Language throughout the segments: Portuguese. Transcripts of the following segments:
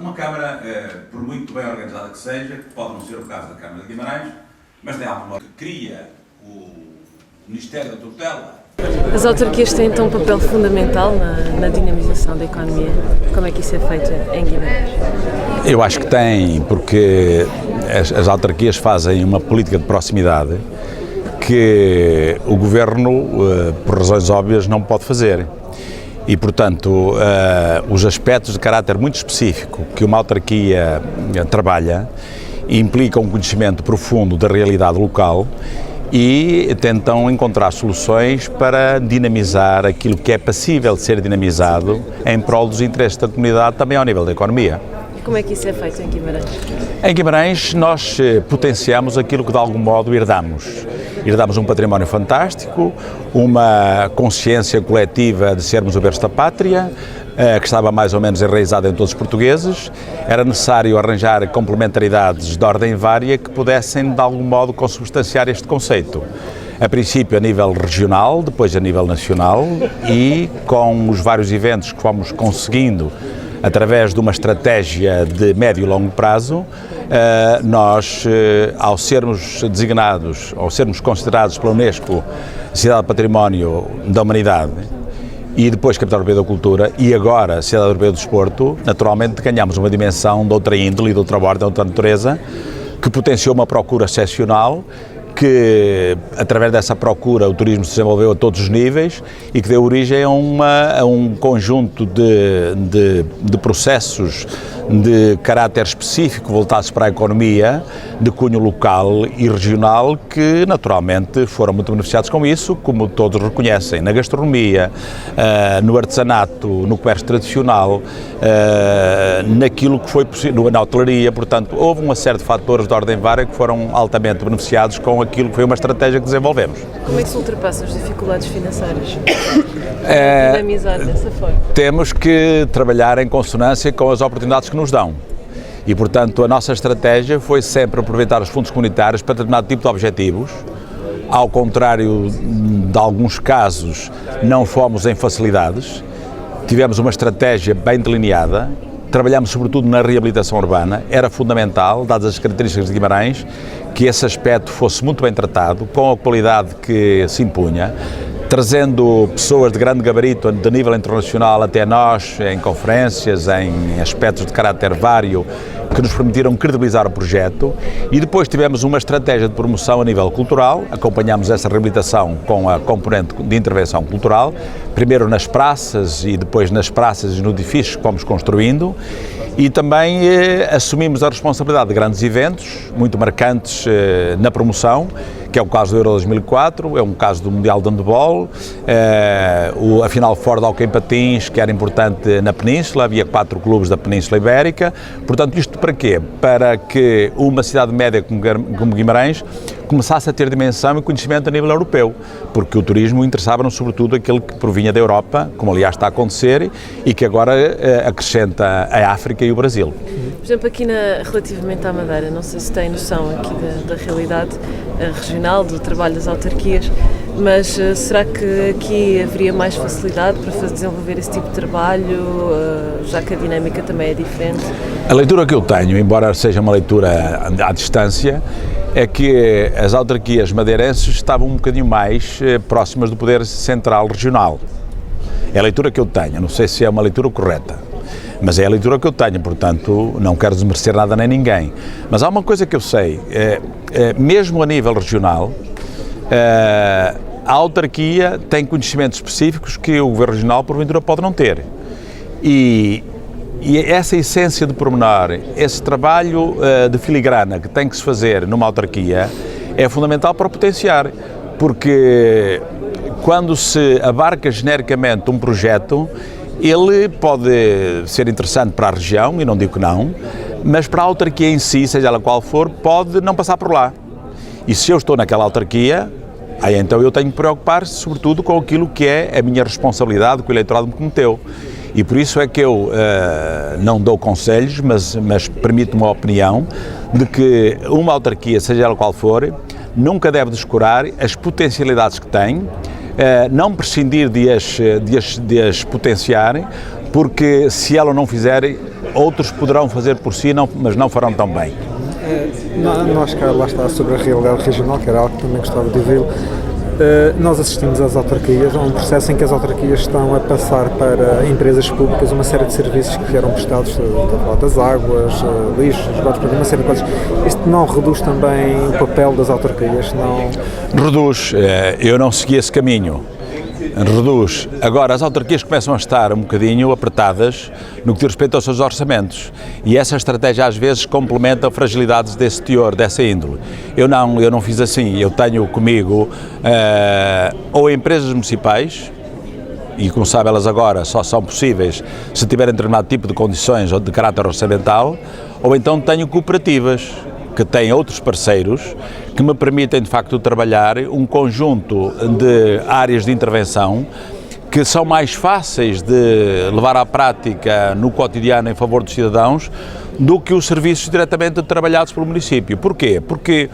Uma Câmara, por muito bem organizada que seja, que pode não ser o caso da Câmara de Guimarães, mas tem alguma que cria o Ministério da Tutela. As autarquias têm então um papel fundamental na dinamização da economia. Como é que isso é feito em Guimarães? Eu acho que tem, porque as autarquias fazem uma política de proximidade que o Governo, por razões óbvias, não pode fazer. E, portanto, os aspectos de caráter muito específico que uma autarquia trabalha implicam um conhecimento profundo da realidade local e tentam encontrar soluções para dinamizar aquilo que é passível de ser dinamizado em prol dos interesses da comunidade, também ao nível da economia. E como é que isso é feito em Guimarães? Em Guimarães nós potenciamos aquilo que de algum modo herdamos. Herdamos um património fantástico, uma consciência coletiva de sermos o berço da pátria, que estava mais ou menos enraizada em todos os portugueses. Era necessário arranjar complementaridades de ordem vária que pudessem, de algum modo, consubstanciar este conceito. A princípio a nível regional, depois a nível nacional e com os vários eventos que fomos conseguindo através de uma estratégia de médio e longo prazo, nós, ao sermos designados, ao sermos considerados pela Unesco Cidade de Património da Humanidade e depois Capital Europeia da Cultura e agora Cidade Europeia do Desporto, naturalmente ganhamos uma dimensão de outra índole, de outra ordem, de outra natureza, que potenciou uma procura excepcional, que através dessa procura o turismo se desenvolveu a todos os níveis e que deu origem a um conjunto de processos de caráter específico voltados para a economia, de cunho local e regional, que naturalmente foram muito beneficiados com isso, como todos reconhecem, na gastronomia, no artesanato, no comércio tradicional, naquilo que foi possível, na hotelaria. Portanto, houve uma série de fatores de ordem vária que foram altamente beneficiados com aquilo que foi uma estratégia que desenvolvemos. Como é que se ultrapassa as dificuldades financeiras? Dinamizar dessa forma? Temos que trabalhar em consonância com as oportunidades que nos dão. E, portanto, a nossa estratégia foi sempre aproveitar os fundos comunitários para determinado tipo de objetivos. Ao contrário de alguns casos, não fomos em facilidades. Tivemos uma estratégia bem delineada. Trabalhamos sobretudo na reabilitação urbana. Era fundamental, dadas as características de Guimarães, que esse aspecto fosse muito bem tratado, com a qualidade que se impunha, trazendo pessoas de grande gabarito, de nível internacional, até nós, em conferências, em aspectos de caráter vário, que nos permitiram credibilizar o projeto. E depois tivemos uma estratégia de promoção a nível cultural, acompanhámos essa reabilitação com a componente de intervenção cultural, primeiro nas praças e depois nas praças e nos edifícios que fomos construindo, e também assumimos a responsabilidade de grandes eventos, muito marcantes na promoção, que é o caso do Euro 2004, é um caso do Mundial de Handebol, a Final Four de Hóquei em Patins, que era importante na Península, havia 4 clubes da Península Ibérica. Portanto, isto para quê? Para que uma cidade média como Guimarães começasse a ter dimensão e conhecimento a nível europeu, porque o turismo interessava-nos sobretudo aquele que provinha da Europa, como aliás está a acontecer, e que agora acrescenta a África e o Brasil. Por exemplo, aqui relativamente à Madeira, não sei se tem noção aqui da realidade regional, do trabalho das autarquias, mas será que aqui haveria mais facilidade para desenvolver esse tipo de trabalho, já que a dinâmica também é diferente? A leitura que eu tenho, embora seja uma leitura à distância, é que as autarquias madeirenses estavam um bocadinho mais próximas do poder central regional. É a leitura que eu tenho, não sei se é uma leitura correta, mas é a leitura que eu tenho, portanto não quero desmerecer nada nem ninguém. Mas há uma coisa que eu sei, mesmo a nível regional, a autarquia tem conhecimentos específicos que o governo regional porventura pode não ter. E essa essência de pormenor, esse trabalho de filigrana que tem que se fazer numa autarquia é fundamental para o potenciar, porque quando se abarca genericamente um projeto, ele pode ser interessante para a região, e não digo que não, mas para a autarquia em si, seja ela qual for, pode não passar por lá. E se eu estou naquela autarquia, aí então eu tenho que preocupar sobretudo com aquilo que é a minha responsabilidade que o eleitorado me cometeu. E por isso é que eu não dou conselhos, mas permito uma opinião de que uma autarquia, seja ela qual for, nunca deve descurar as potencialidades que tem, não prescindir de as potenciar, porque se ela não fizer, outros poderão fazer por si, mas não farão tão bem. Nós cá lá está sobre a realidade regional, que era algo que também gostava de ouvir. Nós assistimos às autarquias, a um processo em que as autarquias estão a passar para empresas públicas uma série de serviços que eram prestados, das águas, lixo, esgotos, uma série de coisas. Isto não reduz também o papel das autarquias? Não... Reduz. Eu não segui esse caminho. Reduz. Agora, as autarquias começam a estar um bocadinho apertadas no que diz respeito aos seus orçamentos e essa estratégia às vezes complementa fragilidades desse teor, dessa índole. Eu não fiz assim. Eu tenho comigo ou empresas municipais, e como sabe elas agora só são possíveis se tiverem determinado tipo de condições ou de caráter orçamental, ou então tenho cooperativas que têm outros parceiros que me permitem de facto trabalhar um conjunto de áreas de intervenção que são mais fáceis de levar à prática no cotidiano em favor dos cidadãos do que os serviços diretamente trabalhados pelo município. Porquê? Porque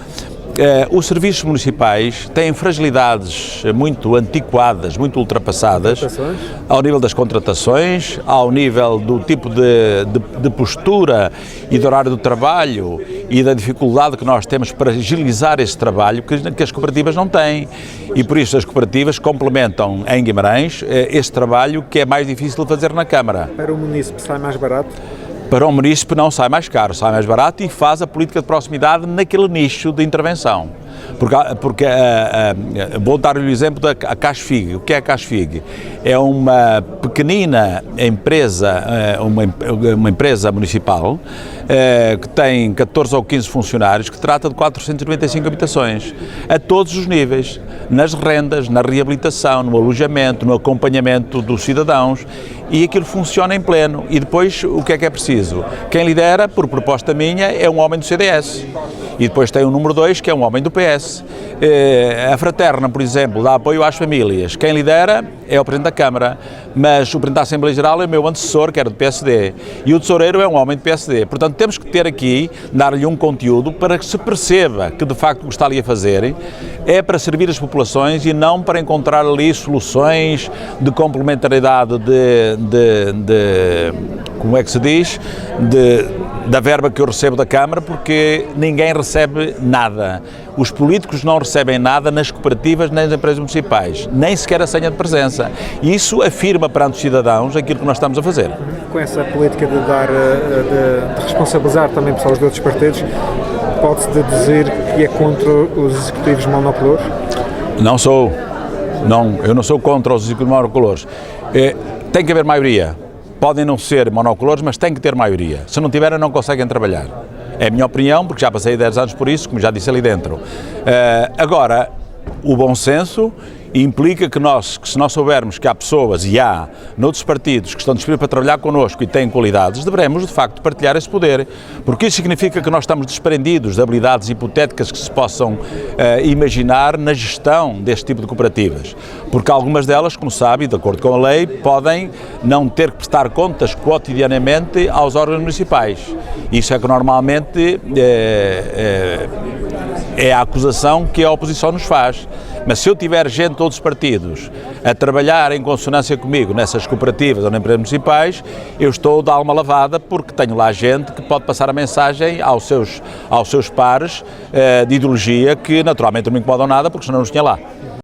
os serviços municipais têm fragilidades muito antiquadas, muito ultrapassadas, ao nível das contratações, ao nível do tipo de postura e do horário do trabalho e da dificuldade que nós temos para agilizar esse trabalho que as cooperativas não têm. E por isso as cooperativas complementam em Guimarães esse trabalho que é mais difícil de fazer na Câmara. Para o município sai mais barato? Para o município não sai mais caro, sai mais barato e faz a política de proximidade naquele nicho de intervenção. Porque vou dar-lhe o exemplo da CASFIG. O que é a CASFIG? É uma pequenina empresa, uma empresa municipal que tem 14 ou 15 funcionários, que trata de 495 habitações, a todos os níveis, nas rendas, na reabilitação, no alojamento, no acompanhamento dos cidadãos, e aquilo funciona em pleno. E depois, o que é preciso? Quem lidera, por proposta minha, é um homem do CDS. E depois tem o número 2, que é um homem do PS. A Fraterna, por exemplo, dá apoio às famílias. Quem lidera é o Presidente da Câmara, mas o Presidente da Assembleia Geral é o meu antecessor, que era do PSD, e o Tesoureiro é um homem do PSD. Portanto, temos que ter aqui, dar-lhe um conteúdo para que se perceba que, de facto, o que está ali a fazer é para servir as populações e não para encontrar ali soluções de complementariedade como é que se diz, da verba que eu recebo da Câmara, porque ninguém recebe nada. Os políticos não recebem nada nas cooperativas nem nas empresas municipais, nem sequer a senha de presença. E isso afirma perante os cidadãos aquilo que nós estamos a fazer. Com essa política de responsabilizar também pessoas de outros partidos, pode-se deduzir que é contra os executivos monocolores? Não sou. Não, eu não sou contra os executivos monocolores. Tem que haver maioria. Podem não ser monocolores, mas tem que ter maioria. Se não tiverem, não conseguem trabalhar. É a minha opinião, porque já passei 10 anos por isso, como já disse ali dentro. Agora, o bom senso implica que se nós soubermos que há pessoas, e há, noutros partidos, que estão disponíveis para trabalhar connosco e têm qualidades, devemos, de facto, partilhar esse poder. Porque isso significa que nós estamos desprendidos de habilidades hipotéticas que se possam imaginar na gestão deste tipo de cooperativas. Porque algumas delas, como sabe, de acordo com a lei, podem não ter que prestar contas cotidianamente aos órgãos municipais. Isso é que normalmente é a acusação que a oposição nos faz. Mas se eu tiver gente de outros partidos a trabalhar em consonância comigo nessas cooperativas ou nas empresas municipais, eu estou de alma lavada, porque tenho lá gente que pode passar a mensagem aos seus pares de ideologia que naturalmente não me incomodam nada, porque senão não os tinha lá.